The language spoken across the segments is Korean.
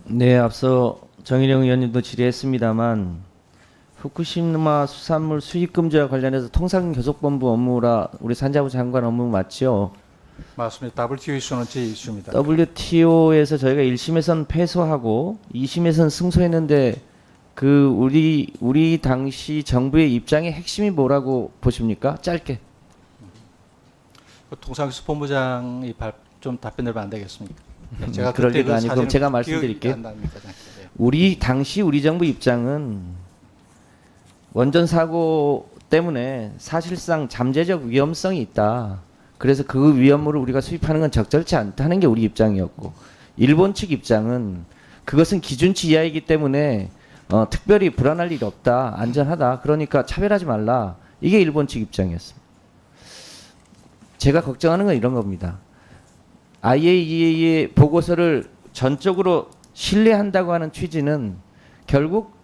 네, 앞서 정일영 의원님도 질의했습니다만 후쿠시마 수산물 수입 금지와 관련해서 통상교섭본부 업무라 우리 산자부 장관 업무 맞죠? 맞습니다. WTO 이슈는 제 이슈입니다. WTO에서 저희가 1심에선 패소하고 2심에선 승소했는데 그 우리 당시 정부의 입장의 핵심이 뭐라고 보십니까? 짧게. 통상교섭 본부장이 좀 답변드리면 안 되겠습니까? 네, 제가 그럴 그때 리가 그 아니고 사진을 제가 기억이 말씀드릴게요. 안 납니다. 네. 우리 당시 우리 정부 입장은 원전 사고 때문에 사실상 잠재적 위험성이 있다. 그래서 그 위험물을 우리가 수입하는 건 적절치 않다는 게 우리 입장이었고, 일본 측 입장은 그것은 기준치 이하이기 때문에 특별히 불안할 일 없다, 안전하다. 그러니까 차별하지 말라. 이게 일본 측 입장이었습니다. 제가 걱정하는 건 이런 겁니다. IAEA의 보고서를 전적으로 신뢰한다고 하는 취지는 결국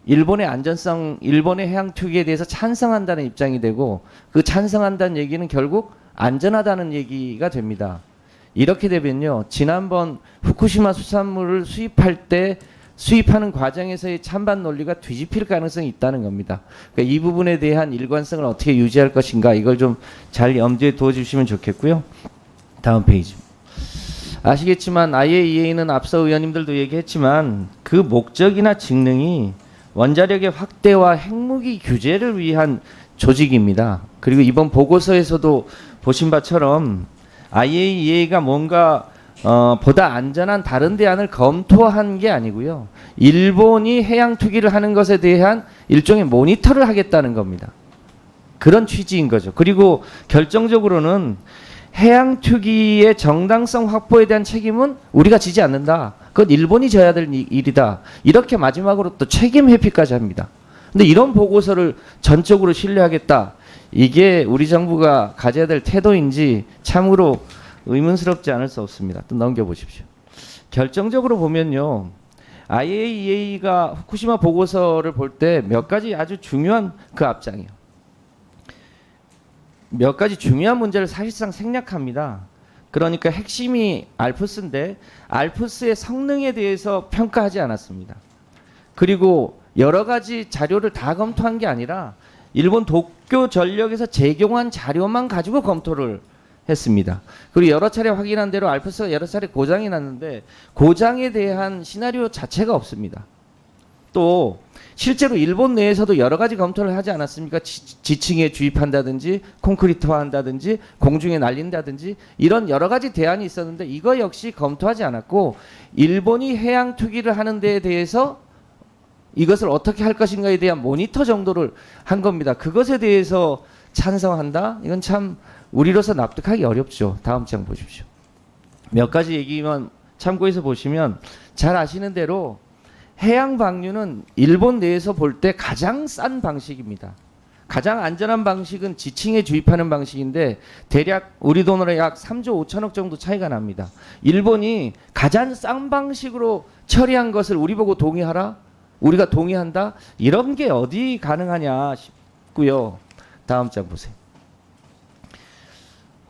일본의 안전성, 일본의 해양 투기에 대해서 찬성한다는 입장이 되고, 그 찬성한다는 얘기는 결국 안전하다는 얘기가 됩니다. 이렇게 되면요, 지난번 후쿠시마 수산물을 수입할 때 수입하는 과정에서의 찬반 논리가 뒤집힐 가능성이 있다는 겁니다. 그러니까 이 부분에 대한 일관성을 어떻게 유지할 것인가, 이걸 좀 잘 염두에 두어 주시면 좋겠고요. 다음 페이지. 아시겠지만 IAEA는 앞서 의원님들도 얘기했지만 그 목적이나 직능이 원자력의 확대와 핵무기 규제를 위한 조직입니다. 그리고 이번 보고서에서도 보신 바처럼 IAEA가 뭔가 보다 안전한 다른 대안을 검토한 게 아니고요. 일본이 해양 투기를 하는 것에 대한 일종의 모니터를 하겠다는 겁니다. 그런 취지인 거죠. 그리고 결정적으로는 해양 투기의 정당성 확보에 대한 책임은 우리가 지지 않는다. 그건 일본이 져야 될 일이다. 이렇게 마지막으로 또 책임 회피까지 합니다. 근데 이런 보고서를 전적으로 신뢰하겠다. 이게 우리 정부가 가져야 될 태도인지 참으로 의문스럽지 않을 수 없습니다. 또 넘겨보십시오. 결정적으로 보면요, IAEA가 후쿠시마 보고서를 볼 때 몇 가지 아주 중요한 그 앞장이요. 몇 가지 중요한 문제를 사실상 생략합니다. 그러니까 핵심이 알프스인데 알프스의 성능에 대해서 평가하지 않았습니다. 그리고 여러 가지 자료를 다 검토한 게 아니라 일본 도쿄 전력에서 제공한 자료만 가지고 검토를 했습니다. 그리고 여러 차례 확인한 대로 알프스가 여러 차례 고장이 났는데 고장에 대한 시나리오 자체가 없습니다. 또 실제로 일본 내에서도 여러 가지 검토를 하지 않았습니까? 지층에 주입한다든지 콘크리트화한다든지 공중에 날린다든지 이런 여러 가지 대안이 있었는데 이거 역시 검토하지 않았고 일본이 해양 투기를 하는 데에 대해서 이것을 어떻게 할 것인가에 대한 모니터 정도를 한 겁니다. 그것에 대해서 찬성한다? 이건 참 우리로서 납득하기 어렵죠. 다음 장 보십시오. 몇 가지 얘기만 참고해서 보시면 잘 아시는 대로 해양 방류는 일본 내에서 볼 때 가장 싼 방식입니다. 가장 안전한 방식은 지층에 주입하는 방식인데 대략 우리 돈으로 약 3조 5천억 정도 차이가 납니다. 일본이 가장 싼 방식으로 처리한 것을 우리 보고 동의하라? 우리가 동의한다? 이런 게 어디 가능하냐 싶고요. 다음 장 보세요.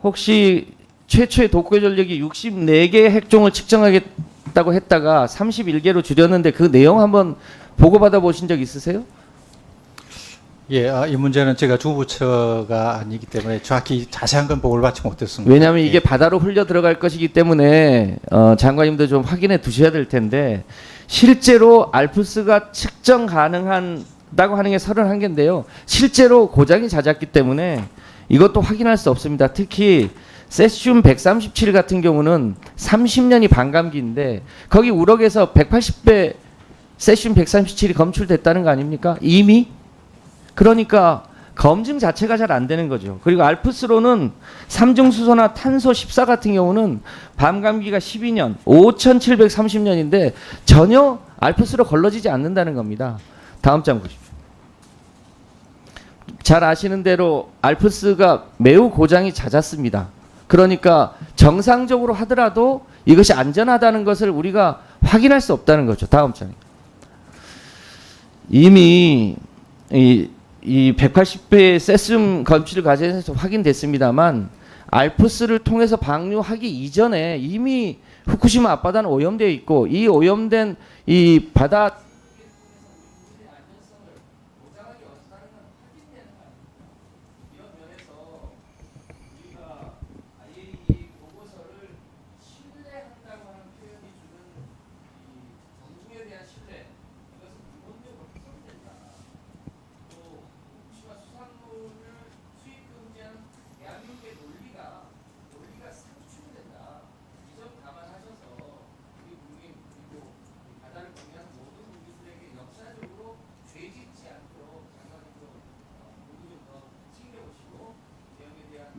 혹시 최초의 도쿄 전력이 64개의 핵종을 측정하겠다고 했다가 31개로 줄였는데 그 내용 한번 보고받아 보신 적 있으세요? 예, 이 문제는 제가 주부처가 아니기 때문에 정확히 자세한 건 보고를 받지 못했습니다. 왜냐하면 이게 바다로 흘려 들어갈 것이기 때문에 장관님도 좀 확인해 두셔야 될 텐데 실제로 알프스가 측정 가능하다고 하는 게 31개인데요. 실제로 고장이 잦았기 때문에 이것도 확인할 수 없습니다. 특히 세슘 137 같은 경우는 30년이 반감기인데 거기 우럭에서 180배 세슘 137이 검출됐다는 거 아닙니까? 이미? 그러니까 검증 자체가 잘 안 되는 거죠. 그리고 알프스로는 삼중수소나 탄소 14 같은 경우는 반감기가 12년, 5730년인데 전혀 알프스로 걸러지지 않는다는 겁니다. 다음 장 보십시오. 잘 아시는 대로 알프스가 매우 고장이 잦았습니다. 그러니까 정상적으로 하더라도 이것이 안전하다는 것을 우리가 확인할 수 없다는 거죠. 다음 장에. 이미 이 180배의 세슘 검출 과정에서 확인됐습니다만 알프스를 통해서 방류하기 이전에 이미 후쿠시마 앞바다는 오염되어 있고 이 오염된 이 바다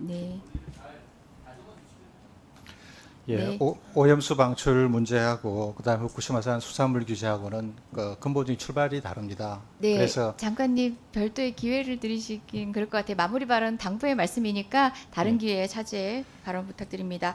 네. 예, 네. 오염수 방출 문제하고 그다음에 후쿠시마산 수산물 규제하고는 그 근본적인 출발이 다릅니다. 네, 그래서 장관님 별도의 기회를 드리시긴 그럴 것 같아요. 마무리 발언 당부의 말씀이니까 다른 기회에 차질 발언 부탁드립니다.